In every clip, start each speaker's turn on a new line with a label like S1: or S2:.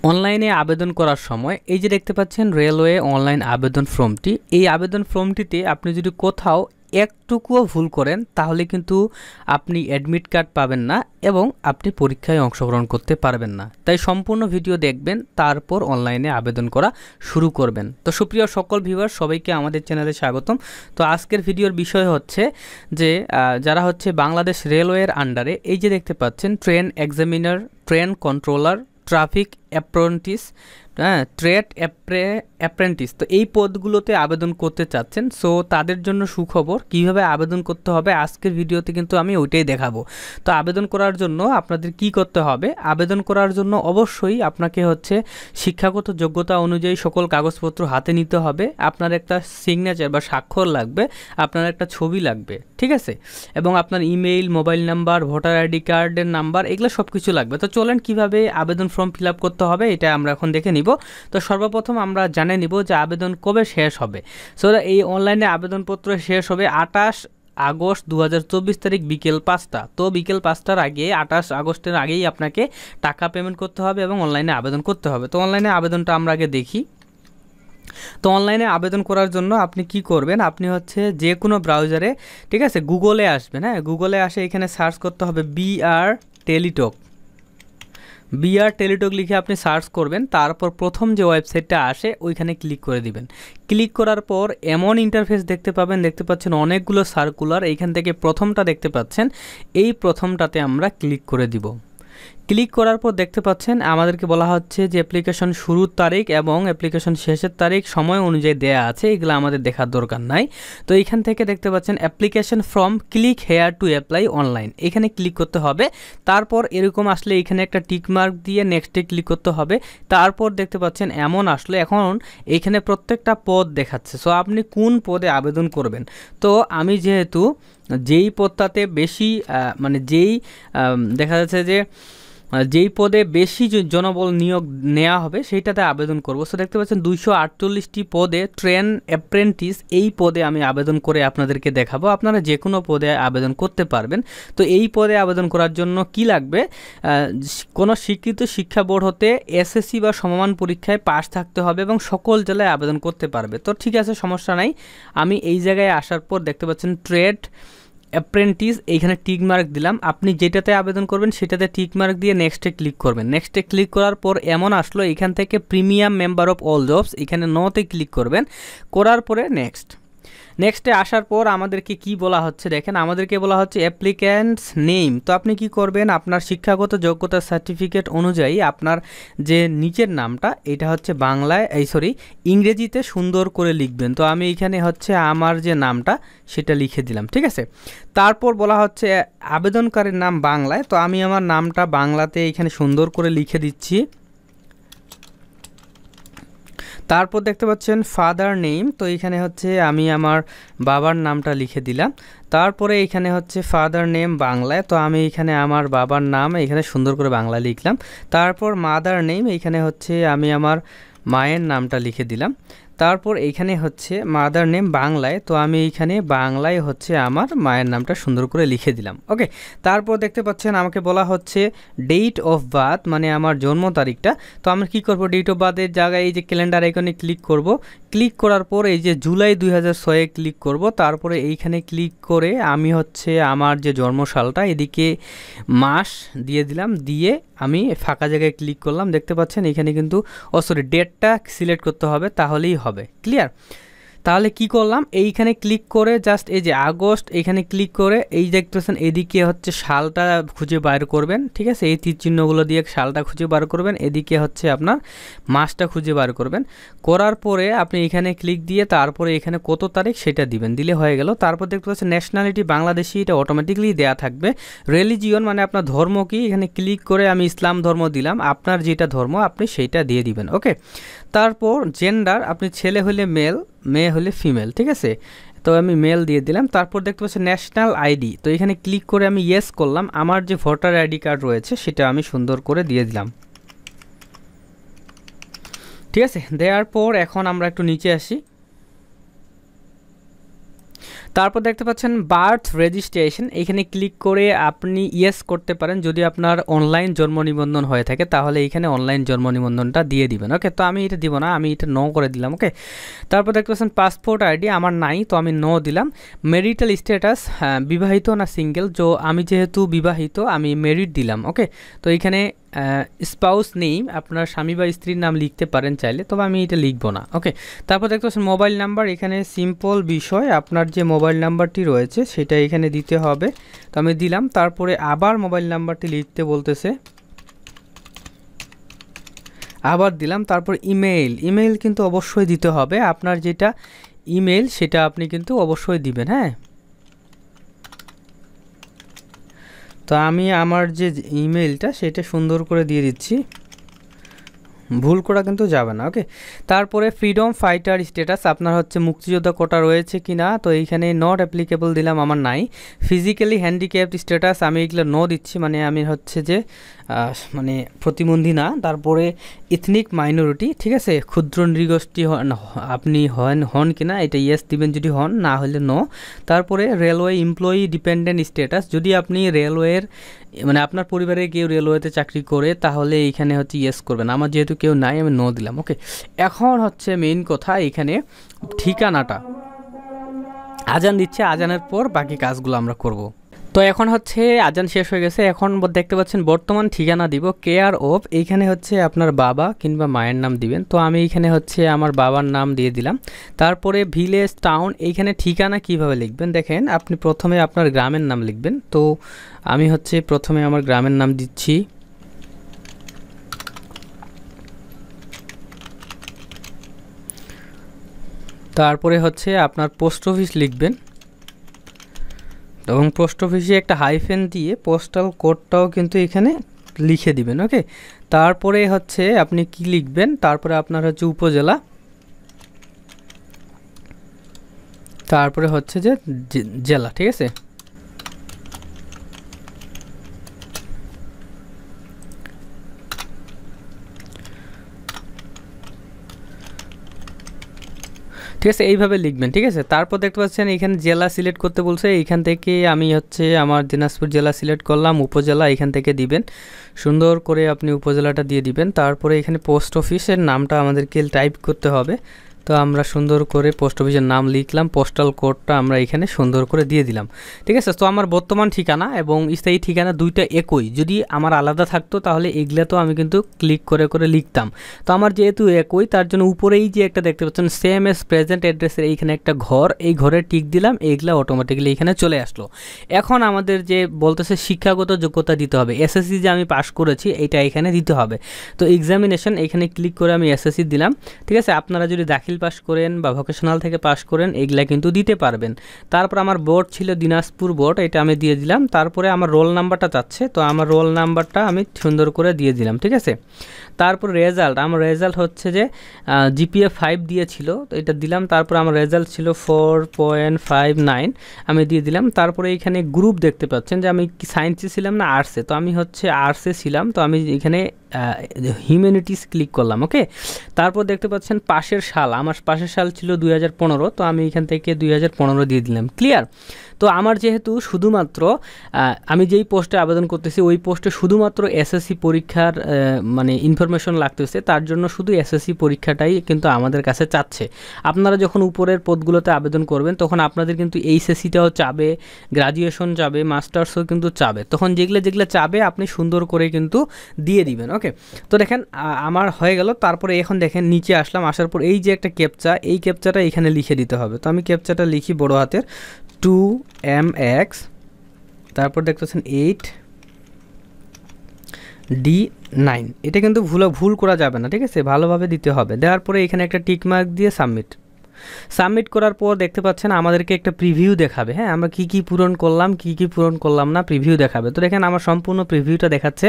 S1: অনলাইনে আবেদন করার সময় এই যে দেখতে পাচ্ছেন রেলওয়ে অনলাইন আবেদন ফর্মটি, এই আবেদন ফর্মটিতে আপনি যদি কোথাও একটুকুও ভুল করেন তাহলে কিন্তু আপনি অ্যাডমিট কার্ড পাবেন না এবং আপনি পরীক্ষায় অংশগ্রহণ করতে পারবেন না। তাই সম্পূর্ণ ভিডিও দেখবেন, তারপর অনলাইনে আবেদন করা শুরু করবেন। তো সুপ্রিয় সকল ভিউয়ার, সবাইকে আমাদের চ্যানেলে স্বাগতম। তো আজকের ভিডিওর বিষয় হচ্ছে যে যারা হচ্ছে বাংলাদেশ রেলওয়ের আন্ডারে এই যে দেখতে পাচ্ছেন train examiner, train controller, traffic apprentice, trade apprentice, তো এই পদগুলোতে আবেদন করতে চাচ্ছেন। সো তাদের জন্য সুখবর, কিভাবে আবেদন করতে হবে আজকের ভিডিওতে কিন্তু আমি ওইটাই দেখাবো। তো আবেদন করার জন্য আপনাদের কি করতে হবে? আবেদন করার জন্য অবশ্যই আপনাকে হচ্ছে শিক্ষাগত যোগ্যতা অনুযায়ী সকল কাগজপত্র হাতে নিতে হবে। আপনার একটা সিগনেচার বা স্বাক্ষর লাগবে, আপনার একটা ছবি লাগবে, ঠিক আছে, এবং আপনার email, mobile number, voter ID কার্ডের নাম্বার, এগুলো সব কিছু লাগবে। তো চলেন কিভাবে আবেদন ফর্ম ফিল আপ করতে হবে এটা আমরা এখন দেখে নিব। তো সর্বপ্রথম আমরা জানে নিব যে আবেদন কবে শেষ হবে। সো এই অনলাইনে আবেদনপত্র শেষ হবে 28 আগস্ট 2024 তারিখ বিকেল 5টা। তো বিকেল 5টার আগে, 28 আগস্টের আগেই আপনাকে টাকা পেমেন্ট করতে হবে এবং অনলাইনে আবেদন করতে হবে। তো অনলাইনে আবেদনটা আমরা আগে দেখি। তো অনলাইনে আবেদন করার জন্য আপনি কি করবেন? আপনি হচ্ছে যে কোনো ব্রাউজারে, ঠিক আছে, গুগলে আসবেন। হ্যাঁ, গুগলে আসে এখানে সার্চ করতে হবে বিআর টেলিটক লিখে আপনি সার্চ করবেন। তারপর প্রথম যে ওয়েবসাইটটা আসে ওইখানে ক্লিক করে দিবেন। ক্লিক করার পর এমন ইন্টারফেস দেখতে পাবেন, দেখতে পাচ্ছেন অনেকগুলো সার্কুলার। এইখান থেকে প্রথমটা দেখতে পাচ্ছেন, এই প্রথমটাতে আমরা ক্লিক করে দিব। ক্লিক করার পর দেখতে পাচ্ছেন আমাদেরকে বলা হচ্ছে যে অ্যাপ্লিকেশন শুরুর তারিখ এবং অ্যাপ্লিকেশন শেষের তারিখ সময় অনুযায়ী দেয়া আছে, এগুলো আমাদের দেখার দরকার নাই। তো এইখান থেকে দেখতে পাচ্ছেন application from click here to apply online, এখানে ক্লিক করতে হবে। তারপর এরকম আসলে এখানে একটা টিক মার্ক দিয়ে নেক্সটে ক্লিক করতে হবে। তারপর দেখতে পাচ্ছেন এমন আসলে এখন এখানে প্রত্যেকটা পদ দেখাচ্ছে। সো আপনি কোন পদে আবেদন করবেন? তো আমি যেহেতু যেই পদটাতে বেশি মানে দেখা যাচ্ছে যে যেই পদে বেশি জনবল নিয়োগ নেওয়া হবে সেইটাতে আবেদন করব। সো দেখতে পাচ্ছেন 248টি পদে ট্রেন অ্যাপ্রেন্টিস, এই পদে আমি আবেদন করে আপনাদেরকে দেখাবো। আপনারা যে কোনো পদে আবেদন করতে পারবেন। তো এই পদে আবেদন করার জন্য কি লাগবে? কোনো স্বীকৃত শিক্ষা বোর্ড হতে এসএসসি বা সমমান পরীক্ষায় পাস থাকতে হবে এবং সকল জেলায় আবেদন করতে পারবে। তো ঠিক আছে, সমস্যা নাই। আমি এই জায়গায় আসার পর দেখতে পাচ্ছেন ট্রেড অ্যাপ্রেন্টিস, এইখানে টিক মার্ক দিলাম। আপনি যেটাতে আবেদন করবেন সেটাতে টিক মার্ক দিয়ে নেক্সটে ক্লিক করবেন। নেক্সটে ক্লিক করার পর এমন আসলো এখান থেকে premium member of all jobs, এখানে নোতে ক্লিক করবেন। করার পরে নেক্সটে আসার পর আমাদেরকে কি বলা হচ্ছে দেখেন, আমাদেরকে বলা হচ্ছে অ্যাপ্লিক্যান্টস নেম। তো আপনি কি করবেন? আপনার শিক্ষাগত যোগ্যতা সার্টিফিকেট অনুযায়ী আপনার যে নিচের নামটা, এটা হচ্ছে বাংলায় ইংরেজিতে সুন্দর করে লিখবেন। তো আমি এখানে হচ্ছে আমার যে নামটা সেটা লিখে দিলাম, ঠিক আছে। তারপর বলা হচ্ছে আবেদনকারীর নাম বাংলায়, তো আমি আমার নামটা বাংলাতে এখানে সুন্দর করে লিখে দিচ্ছি। তারপর দেখতে পাচ্ছেন ফাদার নেম, তো এখানে হচ্ছে আমি আমার বাবার নামটা লিখে দিলাম। তারপরে এখানে হচ্ছে ফাদার নেম বাংলায়, তো আমি এখানে আমার বাবার নাম এখানে সুন্দর করে বাংলা লিখলাম। তারপর মাদার নেম, এখানে হচ্ছে আমি আমার মায়ের নামটা লিখে দিলাম। তারপর এইখানে হচ্ছে মাদার নেম বাংলায়, তো আমি এইখানে বাংলায় হচ্ছে আমার মায়ের নামটা সুন্দর করে লিখে দিলাম। ওকে, তারপর দেখতে পাচ্ছেন আমাকে বলা হচ্ছে ডেট অফ বার্থ, মানে আমার জন্ম তারিখটা। তো আমি কি করব? ডেট অফ বার্থের জায়গায় এই যে ক্যালেন্ডার আইকনে ক্লিক করব। ক্লিক করার পর এই যে জুলাই 2006-এ ক্লিক করব। তারপরে এইখানে ক্লিক করে আমি হচ্ছে আমার যে জন্মসালটা এদিকে মাস দিয়ে দিলাম, দিয়ে আমি ফাঁকা জায়গায় ক্লিক করলাম। দেখতে পাচ্ছেন এখানে কিন্তু ডেটটা সিলেক্ট করতে হবে, তাহলেই হবে। ক্লিয়ার? তাহলে কি করলাম? এইখানে ক্লিক করে জাস্ট এই যে আগস্ট, এখানে ক্লিক করে এই দেখতেছেন এদিকে হচ্ছে সালটা খুঁজে বার করবেন, ঠিক আছে। এই তীর চিহ্নগুলো দিয়ে সালটা খুঁজে বার করবেন, এদিকে হচ্ছে আপনার মাসটা খুঁজে বার করবেন। করার পরে আপনি এখানে ক্লিক দিয়ে তারপরে এখানে কত তারিখ সেটা দিবেন, দিলে হয়ে গেল। তারপর দেখতে পাচ্ছেন ন্যাশনালিটি বাংলাদেশি, এটা অটোমেটিকলি দেয়া থাকবে। রিলিজিয়ন মানে আপনার ধর্ম কি, এখানে ক্লিক করে আমি ইসলাম ধর্ম দিলাম। আপনার যেটা ধর্ম আপনি সেইটা দিয়ে দিবেন। ওকে, তারপর জেন্ডার, আপনি ছেলে হলে মেল, মেয়ে হলে ফিমেল, ঠিক আছে। তো আমি মেল দিয়ে দিলাম। তারপর দেখতে পাচ্ছি ন্যাশনাল আইডি, তো এখানে ক্লিক করে আমি ইয়েস করলাম। আমার যে ভোটার আইডি কার্ড রয়েছে সেটা আমি সুন্দর করে দিয়ে দিলাম, ঠিক আছে। দেওয়ার পর এখন আমরা একটু নিচে আসি। তারপর দেখতে পাচ্ছেন বার্থ রেজিস্ট্রেশন, এখানে ক্লিক করে আপনি ইয়েস করতে পারেন। যদি আপনার অনলাইন জন্ম নিবন্ধন হয়ে থাকে তাহলে এখানে অনলাইন জন্ম নিবন্ধনটা দিয়ে দিবেন। ওকে, তো আমি এটা দিব না, আমি এটা নো করে দিলাম। ওকে, তারপর দেখতে পাচ্ছেন পাসপোর্ট আইডি আমার নাই, তো আমি নো দিলাম। মেরিটাল স্ট্যাটাস, বিবাহিত না সিঙ্গেল, তো আমি যেহেতু বিবাহিত আমি মেরিট দিলাম। ওকে, তো এখানে স্পাউস নেম, আপনার স্বামী বা স্ত্রীর নাম লিখতে পারেন চাইলে, তবে আমি এটা লিখবো না। ওকে, তারপর দেখতে পাচ্ছেন মোবাইল নাম্বার, এখানে সিম্পল বিষয়, আপনার যে মোবাইল নাম্বারটি রয়েছে সেটা এখানে দিতে হবে, তো আমি দিলাম। তারপরে আবার মোবাইল নাম্বারটি লিখতে বলতেছে, আবার দিলাম। তারপর ইমেইল কিন্তু অবশ্যই দিতে হবে, আপনার যেটা ইমেইল সেটা আপনি কিন্তু অবশ্যই দিবেন। হ্যাঁ, তো আমি আমার যে ইমেইলটা সেটা সুন্দর করে দিয়ে দিচ্ছি, ভুল করা কিন্তু যাবে না। ওকে, তারপরে ফ্রিডম ফাইটার স্ট্যাটাস, আপনার হচ্ছে মুক্তিযোদ্ধা কোটা রয়েছে কি না, তো এইখানে নট অ্যাপ্লিকেবল দিলাম, আমার নাই। ফিজিক্যালি হ্যান্ডিক্যাপড স্ট্যাটাস, আমি এগুলো নো দিচ্ছি, মানে আমি হচ্ছে যে মানে প্রতিবন্ধী না। তারপরে ইথনিক মাইনরিটি, ঠিক আছে, ক্ষুদ্র নৃগোষ্ঠী আপনি হন কিনা এটা ইয়েস দিবেন যদি হন, না হলে নো। তারপরে রেলওয়ে এমপ্লয়ি ডিপেন্ডেন্ট স্ট্যাটাস, যদি আপনি রেলওয়ের মানে আপনার পরিবারে কেউ রেলওয়েতে চাকরি করে তাহলে এইখানে হচ্ছে ইয়েস করবেন, আমার যেহেতু কেউ নাই আমি নো দিলাম। ওকে, এখন হচ্ছে মেইন কথা, এখানে ঠিকানাটা আজান দিচ্ছে, আজানের পর বাকি কাজগুলো আমরা করব। তো এখন হচ্ছে আজান শেষ হয়ে গেছে, এখন দেখতে পাচ্ছেন বর্তমান ঠিকানা দিব, কেয়ার অফ, এইখানে হচ্ছে আপনার বাবা কিংবা মায়ের নাম দিবেন, তো আমি এইখানে হচ্ছে আমার বাবার নাম দিয়ে দিলাম। তারপরে ভিলেজ টাউন, এইখানে ঠিকানা কিভাবে লিখবেন দেখেন, আপনি প্রথমে আপনার গ্রামের নাম লিখবেন, তো আমি হচ্ছে প্রথমে আমার গ্রামের নাম দিচ্ছি। তারপরে হচ্ছে আপনার পোস্ট অফিস লিখবেন, এবং পোস্ট অফিসে একটা হাইফেন দিয়ে পোস্টাল কোডটাও কিন্তু এখানে লিখে দিবেন। ওকে, তারপরে হচ্ছে আপনি কি লিখবেন, তারপরে আপনার হচ্ছে উপজেলা, তারপরে হচ্ছে যে জেলা, ঠিক আছে। ঠিক আছে, এইভাবে লিখবেন। ঠিক আছে, তারপর দেখতে পাচ্ছেন এখানে জেলা সিলেক্ট করতে বলছে, এইখান থেকে আমি হচ্ছে আমার দিনাজপুর জেলা সিলেক্ট করলাম, উপজেলা এখান থেকে দিবেন, সুন্দর করে আপনি উপজেলাটা দিয়ে দিবেন। তারপরে এখানে পোস্ট অফিসের নামটা আমাদেরকে টাইপ করতে হবে, তো আমরা সুন্দর করে পোস্ট অফিসের নাম লিখলাম, পোস্টাল কোডটা আমরা এখানে সুন্দর করে দিয়ে দিলাম। ঠিক আছে, তো আমার বর্তমান ঠিকানা এবং স্থায়ী ঠিকানা দুইটা একই, যদি আমার আলাদা থাকতো তাহলে এগুলা তো আমি কিন্তু ক্লিক করে করে লিখতাম, তো আমার যেহেতু একই তার জন্য উপরেই যে একটা দেখতে পাচ্ছেন সেম এস প্রেজেন্ট অ্যাড্রেসের এইখানে একটা ঘর, এই ঘরে টিক দিলাম, এইগুলা অটোমেটিক্যালি এখানে চলে আসলো। এখন আমাদের যে বলতেছে শিক্ষাগত যোগ্যতা দিতে হবে, এসএসসি যে আমি পাস করেছি এটা এখানে দিতে হবে, তো এক্সামিনেশন এখানে ক্লিক করে আমি এসএসসি দিলাম। ঠিক আছে, আপনারা যদি দাখিল পাস করেন বা ভোকেশনাল থেকে পাস করেন এগুলা কিন্তু দিতে পারবেন। তারপর আমার বোর্ড ছিল দিনাজপুর বোর্ড, এটা আমি দিয়ে দিলাম। তারপরে আমার রোল নাম্বারটা চাচ্ছে, তো আমার রোল নাম্বারটা আমি সুন্দর করে দিয়ে দিলাম। ঠিক আছে, তারপর রেজাল্ট, আমার রেজাল্ট হচ্ছে যে জিপিএ 5 দিয়েছিল, তো এটা দিলাম। তারপর আমার রেজাল্ট ছিল 4.59, আমি দিয়ে দিলাম। তারপরে এখানে গ্রুপ দেখতে পাচ্ছেন যে আমি সায়েন্সে ছিলাম না আর্টসে, তো আমি হচ্ছে আর্টসে ছিলাম, তো আমি এখানে হিউম্যানিটিস ক্লিক করলাম। ওকে, তারপর দেখতে পাচ্ছেন পাশের সাল, আমার পাশের সাল ছিল 2015, তো আমি এখান থেকে 2015 দিয়ে দিলাম। ক্লিয়ার, তো আমার যেহেতু শুধুমাত্র আমি যেই পোস্টে আবেদন করতেছি ওই পোস্টে শুধুমাত্র এসএসসি পরীক্ষার মানে ইনফরমেশন লাগতেছে, তার জন্য শুধু এসএসসি পরীক্ষাটাই কিন্তু আমাদের কাছে চাচ্ছে। আপনারা যখন উপরের পদগুলোতে আবেদন করবেন তখন আপনাদের কিন্তু এইচএসসিটাও চাবে, গ্রাজুয়েশন চাবে, মাস্টার্সও কিন্তু চাবে, তখন যেগুলো চাবে আপনি সুন্দর করে কিন্তু দিয়ে দিবেন। ওকে, তো দেখেন আমার হয়ে গেল। তারপরে এখন দেখেন নিচে আসলাম, আসার পর এই যে একটা ক্যাপচা, এই ক্যাপচাটা এখানে লিখে দিতে হবে, তো আমি ক্যাপচাটা লিখি বড় হাতের 2MX, তারপর দেখতেছেন 8D9, এটা কিন্তু ভুল করা যাবে না। ঠিক আছে, ভালোভাবে দিতে হবে। দেওয়ার পরে এখানে একটা টিক মার্ক দিয়ে সাবমিট করার পর দেখতে পাচ্ছেন আমাদেরকে একটা প্রিভিউ দেখাবে। হ্যাঁ, আমরা কি কি পূরণ করলাম কি কি পূরণ করলাম না প্রিভিউ দেখাবে। তো দেখেন আমার সম্পূর্ণ প্রিভিউটা দেখাচ্ছে,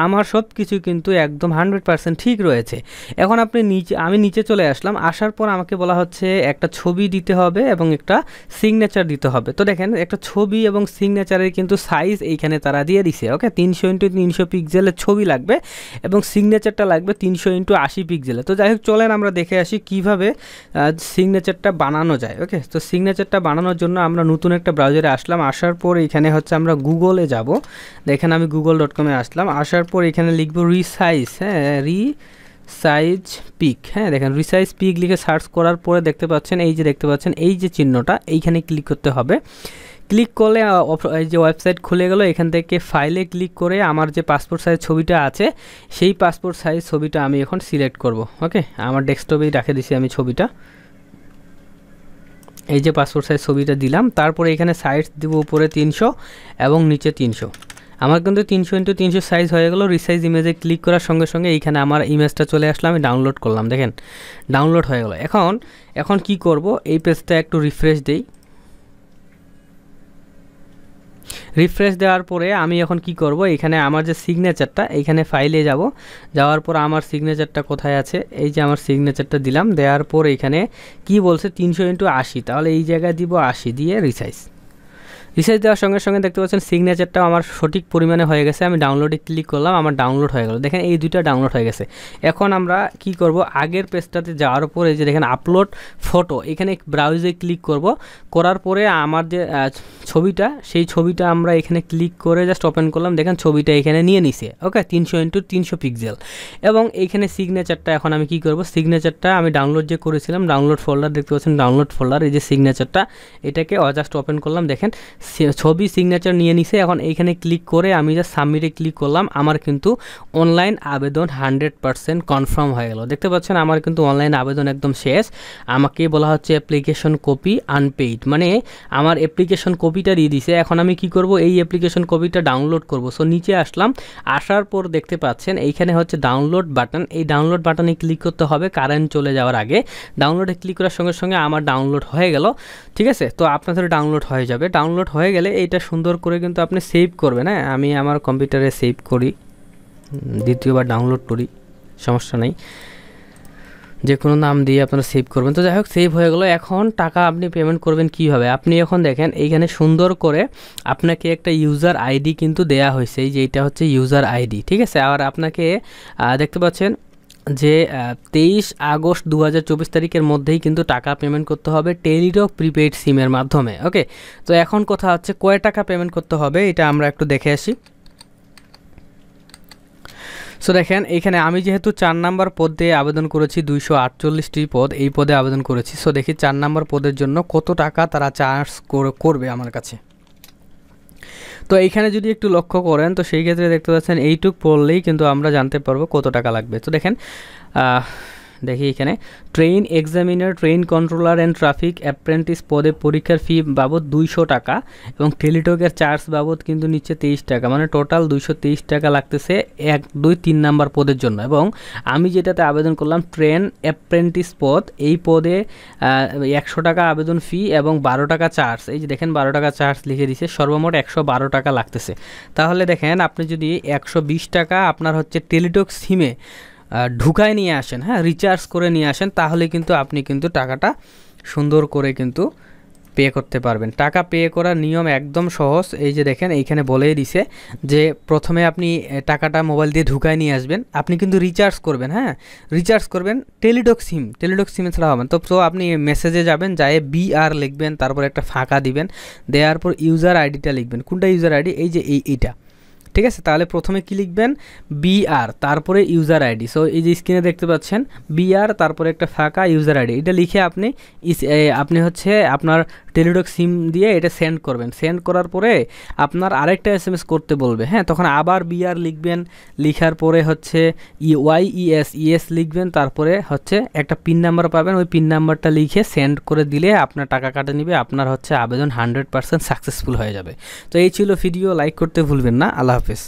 S1: আমার সব কিছু কিন্তু একদম 100% ঠিক রয়েছে। এখন আমি নিচে চলে আসলাম, আসার পর আমাকে বলা হচ্ছে একটা ছবি দিতে হবে এবং একটা সিগনেচার দিতে হবে। তো দেখেন একটা ছবি এবং সিগনেচারের কিন্তু সাইজ এইখানে তারা দিয়ে দিছে। ওকে, 300x300 পিক্সেলের ছবি লাগবে এবং সিগনেচারটা লাগবে 300x80 পিক্সেলের। তো যাই হোক, চলেন আমরা দেখে আসি কীভাবে সিগনেচারটা বানানো যায়। ওকে, তো সিগনেচারটা বানানোর জন্য আমরা নতুন একটা ব্রাউজারে আসলাম, আসার পর এখানে হচ্ছে আমরা গুগলে যাব। দেখেন আমি google.com-এ আসলাম, আসার পর এখানে লিখব রিসাইজ, হ্যাঁ রিসাইজ পিক, হ্যাঁ দেখেন রিসাইজ পিক লিখে সার্চ করার পরে দেখতে পাচ্ছেন এই যে দেখতে পাচ্ছেন এই যে চিহ্নটা, এইখানে ক্লিক করতে হবে। ক্লিক করলে এই যে ওয়েবসাইট খুলে গেল, এখান থেকে ফাইলে ক্লিক করে আমার যে পাসপোর্ট সাইজ ছবিটা আছে সেই পাসপোর্ট সাইজ ছবিটা আমি এখন সিলেক্ট করব। ওকে, আমার ডেস্কটপেই রেখে দিছি আমি ছবিটা, এই যে পাসপোর্ট সাইজ ছবিটা দিলাম। তারপরে এখানে সাইজ দেব উপরে 300 এবং নিচে 300। আমার কিন্তু 300x300 সাইজ হয়ে গেল। রিসাইজ ইমেজে ক্লিক করার সঙ্গে সঙ্গে এইখানে আমার ইমেজটা চলে আসলো, আমি ডাউনলোড করলাম, দেখেন ডাউনলোড হয়ে গেল। এখন কি করব, এই পেজটা একটু রিফ্রেশ দেই। রিফ্রেশ দেওয়ার পরে আমি এখন কি করব, এখানে আমার যে সিগনেচারটা, এইখানে ফাইলে যাব, যাওয়ার পর আমার সিগনেচারটা কোথায় আছে, এই যে আমার সিগনেচারটা দিলাম, দেওয়ার পর এখানে কি বলছে 300x80, তাহলে এই জায়গায় দিব 80 দিয়ে রিসাইজ দেওয়ার সঙ্গে সঙ্গে দেখতে পাচ্ছেন সিগনেচারটাও আমার সঠিক পরিমাণে হয়ে গেছে। আমি ডাউনলোডে ক্লিক করলাম, আমার ডাউনলোড হয়ে গেল, দেখেন এই দুইটা ডাউনলোড হয়ে গেছে। এখন আমরা কি করব, আগের পেজটাতে যাওয়ার পরে যে দেখেন আপলোড ফটো, এখানে ব্রাউজে ক্লিক করব, করার পরে আমার যে ছবিটা, সেই ছবিটা আমরা এখানে ক্লিক করে জাস্ট ওপেন করলাম, দেখেন ছবিটা এখানে নিয়ে নিছে। ওকে, 300x300 পিক্সেল। এবং এইখানে সিগনেচারটা এখন আমি কি করব, সিগনেচারটা আমি ডাউনলোড যে করেছিলাম, ডাউনলোড ফোল্ডার দেখতে পাচ্ছেন, ডাউনলোড ফোল্ডার, এই যে সিগনেচারটা, এটাকে জাস্ট ওপেন করলাম, দেখেন ছবি সিগনেচার নিয়ে নিছে। এখন এইখানে ক্লিক করে আমি জাস্ট সাবমিটে ক্লিক করলাম, আমার কিন্তু অনলাইন আবেদন 100% কনফার্ম হয়ে গেল। দেখতে পাচ্ছেন আমার কিন্তু অনলাইন আবেদন একদম শেষ। আমাকে বলা হচ্ছে অ্যাপ্লিকেশন কপি আনপেইড, মানে আমার অ্যাপ্লিকেশন কপিটা দিয়ে দিছে। এখন আমি কি করব, এই অ্যাপ্লিকেশন কপিটা ডাউনলোড করব। সো নিচে আসলাম, আসার পর দেখতে পাচ্ছেন এইখানে হচ্ছে ডাউনলোড বাটন, এই ডাউনলোড বাটনে ক্লিক করতে হবে কারেন্ট চলে যাওয়ার আগে। ডাউনলোডে ক্লিক করার সঙ্গে সঙ্গে আমার ডাউনলোড হয়ে গেল, ঠিক আছে। তো আপনাদের ডাউনলোড হয়ে যাবে, ডাউনলোড হয়ে গেলে এইটা সুন্দর করে কিন্তু আপনি সেভ করবেন। হ্যাঁ, আমি আমার কম্পিউটারে সেভ করি, দ্বিতীয়বার ডাউনলোড করি, সমস্যা নেই, যে কোনো নাম দিয়ে আপনারা সেভ করবেন। তো যাই হোক, সেভ হয়ে গেলো। এখন টাকা আপনি পেমেন্ট করবেন কীভাবে, আপনি এখন দেখেন এইখানে সুন্দর করে আপনাকে একটা ইউজার আইডি কিন্তু দেয়া হয়েছে, এই যে এইটা হচ্ছে ইউজার আইডি, ঠিক আছে। আর আপনাকে দেখতে পাচ্ছেন যে 23 আগস্ট 2024 তারিখের মধ্যেই কিন্তু টাকা পেমেন্ট করতে হবে টেলিটক প্রিপেইড সিমের মাধ্যমে। ওকে, তো এখন কথা হচ্ছে কয় টাকা পেমেন্ট করতে হবে, এটা আমরা একটু দেখে আসি। সো দেখেন এইখানে আমি যেহেতু 4 নাম্বার পদে আবেদন করেছি, 248টি পদ, এই পদে আবেদন করেছি। সো দেখি 4 নাম্বার পদের জন্য কত টাকা তারা চার্জ করবে আমার কাছে। তো এইখানে যদি একটু লক্ষ্য করেন, তো সেই ক্ষেত্রে দেখতে পাচ্ছেন এইটুক পড়লেই কিন্তু আমরা জানতে পারবো কত টাকা লাগবে। তো দেখেন দেখি এখানে train examiner, train controller and traffic apprentice পদে পরীক্ষার ফি বাবদ 200 টাকা এবং টেলিটকের চার্জ বাবদ কিন্তু নিচ্ছে 23 টাকা, মানে টোটাল 223 টাকা লাগতেছে 1, 2, 3 নাম্বার পদের জন্য। এবং আমি যেটাতে আবেদন করলাম ট্রেন অ্যাপ্রেন্টিস পদ, এই পদে 100 টাকা আবেদন ফি এবং 12 টাকা চার্জ, এই যে দেখেন 12 টাকা চার্জ লিখে দিছে, সর্বমোট 112 টাকা লাগতেছে। তাহলে দেখেন আপনি যদি 120 টাকা আপনার হচ্ছে টেলিটক সিমে ঢুকায় নিয়ে আসেন, হ্যাঁ রিচার্জ করে নিয়ে আসেন, তাহলে কিন্তু আপনি কিন্তু টাকাটা সুন্দর করে কিন্তু পে করতে পারবেন। টাকা পে করার নিয়ম একদম সহজ, এই যে দেখেন এইখানে বলেই দিছে যে প্রথমে আপনি টাকাটা মোবাইল দিয়ে ঢুকায় নিয়ে আসবেন, আপনি কিন্তু রিচার্জ করবেন, হ্যাঁ রিচার্জ করবেন টেলিটক সিমে ছাড়া হবেন। তো আপনি মেসেজে যাবেন, যায় BR লিখবেন, তারপর একটা ফাঁকা দিবেন, দেওয়ার পর ইউজার আইডিটা লিখবেন। কোনটা ইউজার আইডি, এই যে এইটা, ঠিক আছে। তাহলে প্রথমে কি লিখবেন, BR তারপরে ইউজার আইডি। সো এই যে স্ক্রিনে দেখতে পাচ্ছেন BR তারপরে একটা ফাঁকা ইউজার আইডি, এটা লিখে আপনি হচ্ছে আপনার টেলিটক সিম দিয়ে এটা সেন্ড করবেন। সেন্ড করার পরে আপনার আরেকটা SMS করতে বলবে, হ্যাঁ তখন আবার BR লিখবেন, লিখার পরে হচ্ছে YES লিখবেন, তারপরে হচ্ছে একটা পিন নাম্বার পাবেন, ওই পিন নাম্বারটা লিখে সেন্ড করে দিলে আপনার টাকা কাটে নিবে, আপনার হচ্ছে আবেদন 100% সাকসেসফুল হয়ে যাবে। তো এই ছিল ভিডিও, লাইক করতে ভুলবেন না। আল্লাহ হাফেজ।